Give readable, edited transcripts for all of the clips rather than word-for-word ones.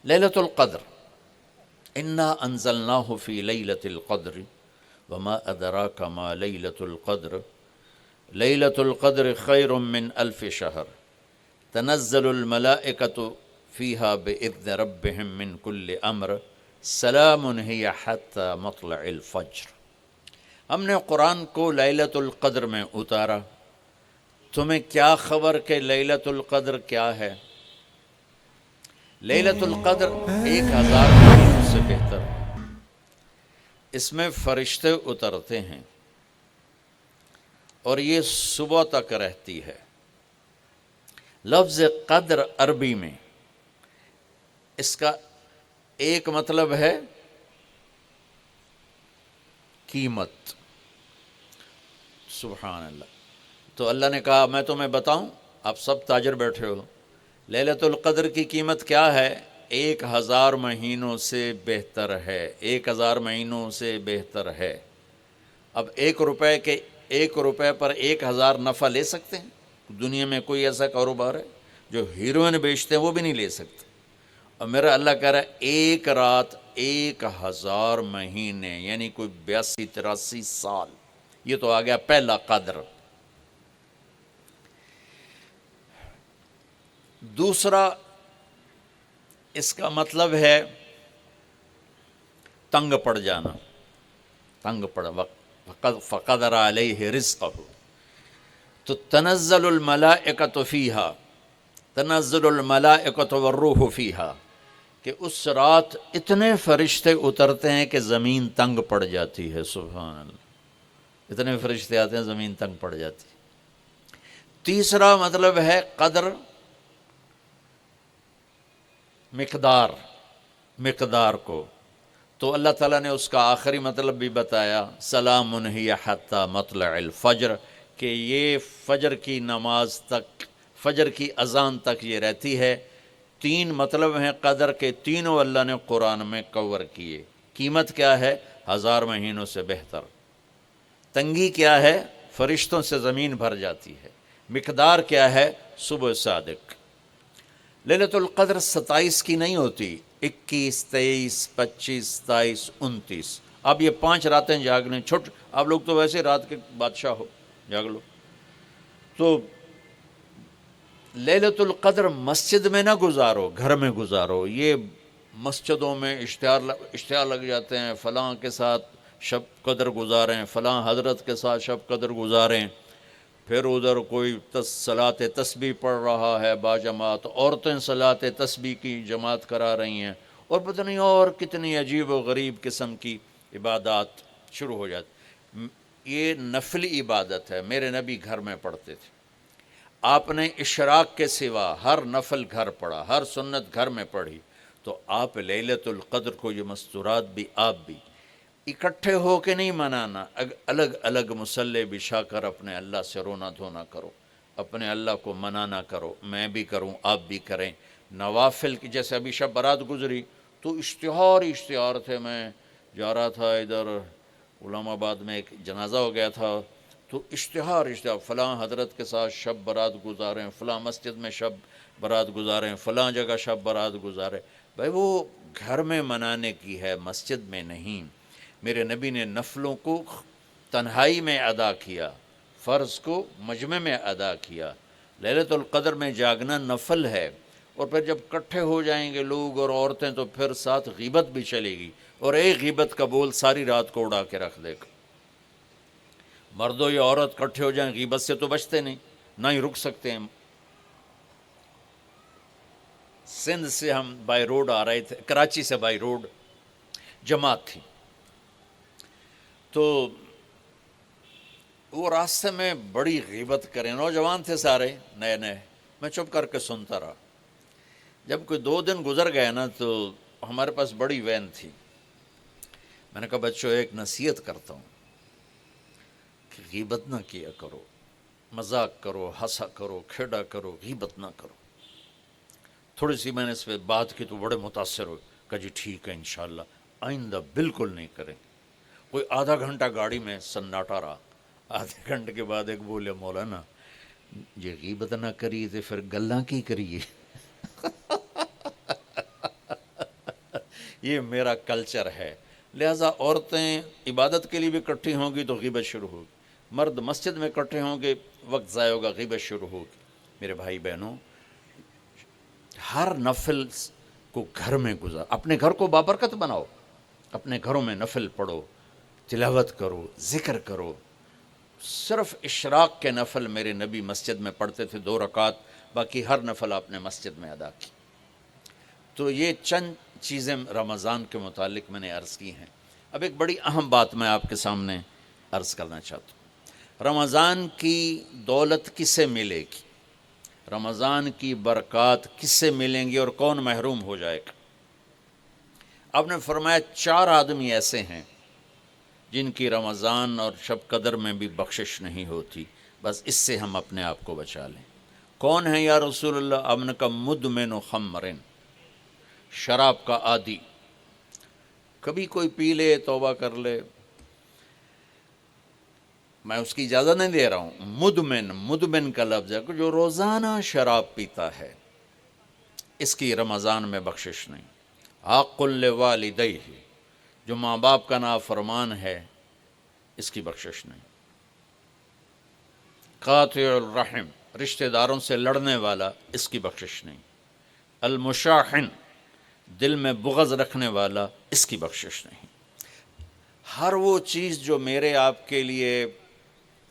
لیلۃ القدر، انا انزلناہ فی لیلۃ القدر وما ادراک ما لیلۃ القدر لیلۃ القدر خیر من الف شہر تنزل الملائکۃ فیہا باذن ربہم من کل امر سلام ہی حتی مطلع الفجر۔ ہم نے قرآن کو لیلۃ القدر میں اتارا، تمہیں کیا خبر کہ لیلۃ القدر کیا ہے؟ لیلۃ القدر 1000 مہینوں سے بہتر ہے، اس میں فرشتے اترتے ہیں اور یہ صبح تک رہتی ہے۔ لفظ قدر عربی میں اس کا ایک مطلب ہے قیمت، سبحان اللہ۔ تو اللہ نے کہا میں تمہیں بتاؤں، آپ سب تاجر بیٹھے ہو، لیلۃ القدر کی قیمت کیا ہے؟ 1000 مہینوں سے بہتر ہے، 1000 مہینوں سے بہتر ہے۔ اب 1 روپے پر 1000 نفع لے سکتے ہیں؟ دنیا میں کوئی ایسا کاروبار ہے؟ جو ہیروئن بیچتے ہیں وہ بھی نہیں لے سکتے۔ اور میرا اللہ کہہ رہا ہے ایک رات 1000 مہینے، یعنی کوئی 82-83 سال۔ یہ تو آ گیا پہلا قدر۔ دوسرا اس کا مطلب ہے تنگ پڑ جانا، تنگ پڑ فقدر علیہ رزقہ، تو تنزل الملائکۃ فیہا، تنزل الملائکۃ والروح فیہا، کہ اس رات اتنے فرشتے اترتے ہیں کہ زمین تنگ پڑ جاتی ہے، سبحان اللہ، اتنے فرشتے آتے ہیں زمین تنگ پڑ جاتی ہے۔ تیسرا مطلب ہے قدر، مقدار کو، تو اللہ تعالیٰ نے اس کا آخری مطلب بھی بتایا، سلام ہی حتی مطلع الفجر، کہ یہ فجر کی نماز تک، فجر کی اذان تک یہ رہتی ہے۔ 3 مطلب ہیں قدر کے، تینوں اللہ نے قرآن میں کور کیے۔ قیمت کیا ہے؟ 1000 مہینوں سے بہتر۔ تنگی کیا ہے؟ فرشتوں سے زمین بھر جاتی ہے۔ مقدار کیا ہے؟ صبح صادق۔ لیلۃ القدر 27 کی نہیں ہوتی، 21، 23، 25، 27، 29۔ اب یہ 5 راتیں جاگنے چھٹ، آپ لوگ تو ویسے رات کے بادشاہ ہو، جاگ لو۔ تو لیلۃ القدر مسجد میں نہ گزارو، گھر میں گزارو۔ یہ مسجدوں میں اشتہار لگ جاتے ہیں، فلاں کے ساتھ شب قدر گزاریں، فلاں حضرت کے ساتھ شب قدر گزاریں، پھر ادھر کوئی صلاۃ تسبیح پڑھ رہا ہے باجماعت، عورتیں صلاۃ تسبیح کی جماعت کرا رہی ہیں، اور پتہ نہیں اور کتنی عجیب و غریب قسم کی عبادات شروع ہو جاتی۔ یہ نفلی عبادت ہے، میرے نبی گھر میں پڑھتے تھے۔ آپ نے اشراق کے سوا ہر نفل گھر پڑھا، ہر سنت گھر میں پڑھی، تو آپ لیلۃ القدر کو یہ مستورات بھی آپ بھی اکٹھے ہو کے نہیں منانا، الگ الگ مصلی بچھا کر اپنے اللہ سے رونا دھونا کرو، اپنے اللہ کو منانا کرو، میں بھی کروں، آپ بھی کریں۔ نوافل کی، جیسے ابھی شب برات گزری تو اشتہار تھے، میں جا رہا تھا ادھر علام آباد میں، ایک جنازہ ہو گیا تھا، تو اشتہار فلاں حضرت کے ساتھ شب برات گزاریں، فلاں مسجد میں شب برات گزاریں، فلاں جگہ شب برات گزاریں۔ بھائی وہ گھر میں منانے کی ہے، مسجد میں نہیں۔ میرے نبی نے نفلوں کو تنہائی میں ادا کیا، فرض کو مجمع میں ادا کیا۔ لیلۃ القدر میں جاگنا نفل ہے، اور پھر جب کٹھے ہو جائیں گے لوگ اور عورتیں تو پھر ساتھ غیبت بھی چلے گی، اور ایک غیبت کا بول ساری رات کو اڑا کے رکھ دے گا۔ مردوں یا عورت کٹھے ہو جائیں، غیبت سے تو بچتے نہیں، نہ ہی رک سکتے ہیں۔ سندھ سے ہم بائی روڈ آ رہے تھے، کراچی سے بائی روڈ جماعت تھی، تو وہ راستے میں بڑی غیبت کریں، نوجوان تھے سارے نئے نئے، میں چپ کر کے سنتا رہا۔ جب کوئی 2 دن گزر گئے نا، تو ہمارے پاس بڑی وین تھی، میں نے کہا بچوں ایک نصیحت کرتا ہوں کہ غیبت نہ کیا کرو، مذاق کرو، ہنسا کرو، کھیڑا کرو، غیبت نہ کرو۔ تھوڑی سی میں نے اس پہ بات کی تو بڑے متاثر ہوئے، کہا جی ٹھیک ہے انشاءاللہ آئندہ بالکل نہیں کریں۔ کوئی آدھا گھنٹہ گاڑی میں سناٹا رہا، آدھے گھنٹے کے بعد ایک بولے مولانا یہ غیبت نہ کریے تو پھر گلاں کی کریے؟ یہ میرا کلچر ہے۔ لہٰذا عورتیں عبادت کے لیے بھی اکٹھی ہوں گی تو غیبت شروع ہوگی، مرد مسجد میں اکٹھے ہوں گے، وقت ضائع ہوگا، غیبت شروع ہوگی۔ میرے بھائی بہنوں، ہر نفل کو گھر میں گزار، اپنے گھر کو بابرکت بناؤ، اپنے گھروں میں نفل پڑھو، تلاوت کرو، ذکر کرو۔ صرف اشراق کے نفل میرے نبی مسجد میں پڑھتے تھے 2 رکعت، باقی ہر نفل آپ نے مسجد میں ادا کی۔ تو یہ چند چیزیں رمضان کے متعلق میں نے عرض کی ہیں۔ اب ایک بڑی اہم بات میں آپ کے سامنے عرض کرنا چاہتا ہوں۔ رمضان کی دولت کس سے ملے گی؟ رمضان کی برکات کس سے ملیں گی اور کون محروم ہو جائے گا؟ آپ نے فرمایا 4 آدمی ایسے ہیں جن کی رمضان اور شب قدر میں بھی بخشش نہیں ہوتی، بس اس سے ہم اپنے آپ کو بچا لیں۔ کون ہے یا رسول اللہ؟ آپ نے کہا مدمن خمرن، شراب کا عادی، کبھی کوئی پی لے توبہ کر لے، میں اس کی اجازت نہیں دے رہا ہوں۔ مدمن کا لفظ ہے کہ جو روزانہ شراب پیتا ہے، اس کی رمضان میں بخشش نہیں۔ حق لوالدیہ، جو ماں باپ کا نافرمان ہے، اس کی بخشش نہیں۔ قاطع الرحم، رشتہ داروں سے لڑنے والا، اس کی بخشش نہیں۔ المشاحن، دل میں بغض رکھنے والا، اس کی بخشش نہیں۔ ہر وہ چیز جو میرے آپ کے لیے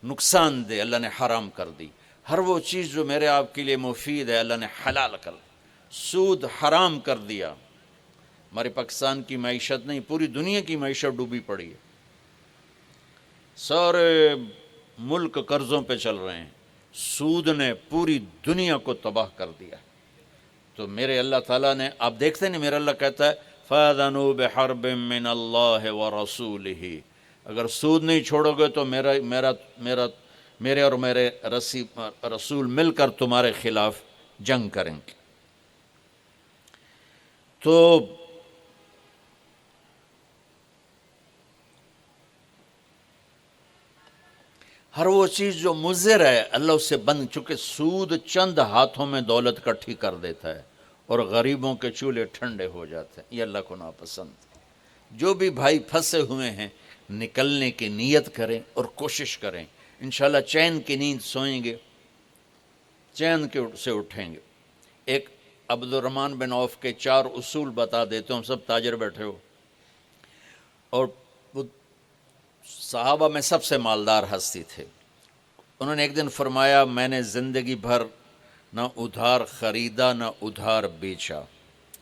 نقصان دہ، اللہ نے حرام کر دی۔ ہر وہ چیز جو میرے آپ کے لیے مفید ہے، اللہ نے حلال کر دی۔ سود حرام کر دیا۔ ہمارے پاکستان کی معیشت نہیں، پوری دنیا کی معیشت ڈوبی پڑی ہے، سارے ملک قرضوں پہ چل رہے ہیں، سود نے پوری دنیا کو تباہ کر دیا۔ تو میرے اللہ تعالیٰ نے، آپ دیکھتے نہیں، میرا اللہ کہتا ہے فَأَذَنُوا بِحَرْبٍ مِّنَ اللَّهِ وَرَسُولِهِ، اگر سود نہیں چھوڑو گے تو میرے اور میرے رسول مل کر تمہارے خلاف جنگ کریں گے۔ تو ہر وہ چیز جو مضر ہے، اللہ اس سے بند، چونکہ سود چند ہاتھوں میں دولت کٹھی کر دیتا ہے اور غریبوں کے چولہے ٹھنڈے ہو جاتے ہیں، یہ اللہ کو ناپسند ہے۔ جو بھی بھائی پھنسے ہوئے ہیں، نکلنے کی نیت کریں اور کوشش کریں، انشاءاللہ چین کی نیند سوئیں گے، چین سے اٹھیں گے۔ ایک عبد الرحمن بن عوف کے 4 اصول بتا دیتے ہوں، سب تاجر بیٹھے ہو، اور وہ صحابہ میں سب سے مالدار ہستی تھے۔ انہوں نے ایک دن فرمایا، میں نے زندگی بھر نہ ادھار خریدا نہ ادھار بیچا۔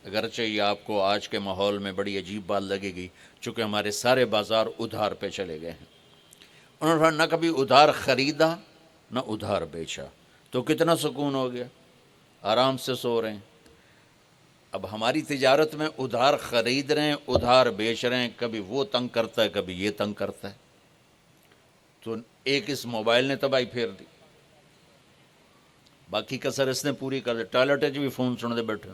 اگرچہ یہ آپ کو آج کے ماحول میں بڑی عجیب بات لگے گی، چونکہ ہمارے سارے بازار ادھار پہ چلے گئے ہیں۔ انہوں نے فرمایا، نہ کبھی ادھار خریدا نہ ادھار بیچا۔ تو کتنا سکون ہو گیا، آرام سے سو رہے ہیں۔ اب ہماری تجارت میں ادھار خرید رہے ہیں، ادھار بیچ رہے ہیں، کبھی وہ تنگ کرتا ہے، کبھی یہ تنگ کرتا ہے۔ تو ایک اس موبائل نے تباہی پھیر دی، باقی کسر اس نے پوری کر دی۔ ٹوائلٹ بھی فون سن دے بیٹھے،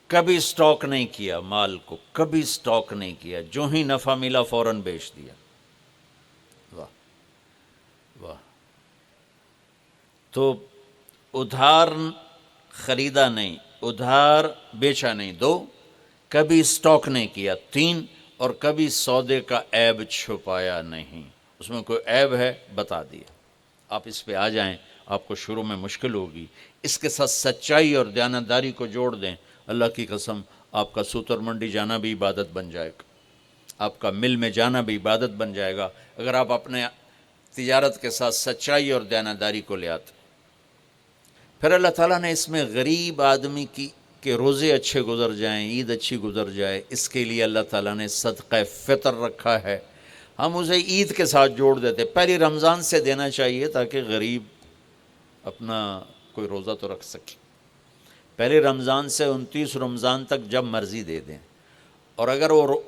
کبھی سٹاک نہیں کیا مال کو، کبھی سٹاک نہیں کیا، جو ہی نفع ملا فوراً بیچ دیا۔ واہ واہ! تو ادھار خریدا نہیں، ادھار بیچا نہیں، 2، کبھی سٹاک نہیں کیا، 3، اور کبھی سودے کا عیب چھپایا نہیں۔ اس میں کوئی عیب ہے بتا دیا، آپ اس پہ آ جائیں، آپ کو شروع میں مشکل ہوگی، اس کے ساتھ سچائی اور دیانتداری کو جوڑ دیں، اللہ کی قسم آپ کا سوتر منڈی جانا بھی عبادت بن جائے گا، آپ کا مل میں جانا بھی عبادت بن جائے گا، اگر آپ اپنے تجارت کے ساتھ سچائی اور دیانتداری کو لے آتے۔ پھر اللہ تعالیٰ نے اس میں غریب آدمی کے روزے اچھے گزر جائیں، عید اچھی گزر جائے، اس کے لیے اللہ تعالیٰ نے صدقہ فطر رکھا ہے۔ ہم اسے عید کے ساتھ جوڑ دیتے، پہلی رمضان سے دینا چاہیے تاکہ غریب اپنا کوئی روزہ تو رکھ سکے۔ پہلی رمضان سے 29 رمضان تک جب مرضی دے دیں، اور اگر وہ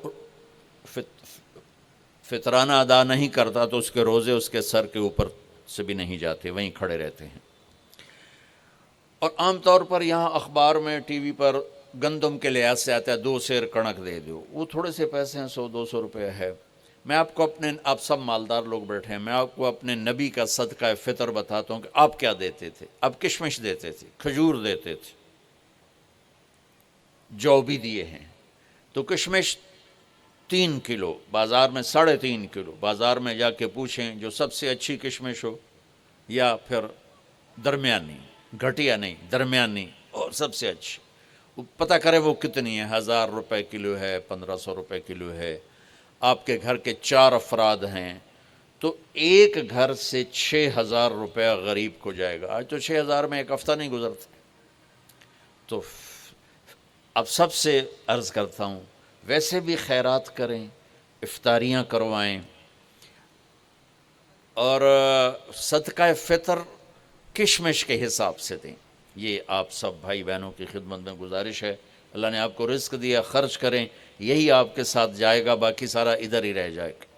فطرانہ ادا نہیں کرتا تو اس کے روزے اس کے سر کے اوپر سے بھی نہیں جاتے، وہیں کھڑے رہتے ہیں۔ اور عام طور پر یہاں اخبار میں، ٹی وی پر گندم کے لحاظ سے آتا ہے 2 سیر کڑک دے دو، وہ تھوڑے سے پیسے ہیں، 100-200 روپے ہے۔ میں آپ کو آپ سب مالدار لوگ بیٹھے ہیں، میں آپ کو اپنے نبی کا صدقہ فطر بتاتا ہوں کہ آپ کیا دیتے تھے۔ آپ کشمش دیتے تھے، کھجور دیتے تھے، جو بھی دیے ہیں، تو کشمش 3 کلو، بازار میں 3.5 کلو، بازار میں جا کے پوچھیں جو سب سے اچھی کشمش ہو، یا پھر درمیانی، گھٹیا نہیں درمیانی اور سب سے اچھی، وہ پتہ کرے وہ کتنی ہے، 1,000 روپے کلو ہے، 1,500 روپے کلو ہے، آپ کے گھر کے 4 افراد ہیں، تو ایک گھر سے 6,000 روپیہ غریب کو جائے گا۔ آج تو 6,000 میں ایک ہفتہ نہیں گزرتا۔ تو اب سب سے عرض کرتا ہوں، ویسے بھی خیرات کریں، افطاریاں کروائیں، اور صدقہ فطر کشمش کے حساب سے دیں۔ یہ آپ سب بھائی بہنوں کی خدمت میں گزارش ہے۔ اللہ نے آپ کو رزق دیا، خرچ کریں، یہی آپ کے ساتھ جائے گا، باقی سارا ادھر ہی رہ جائے گا۔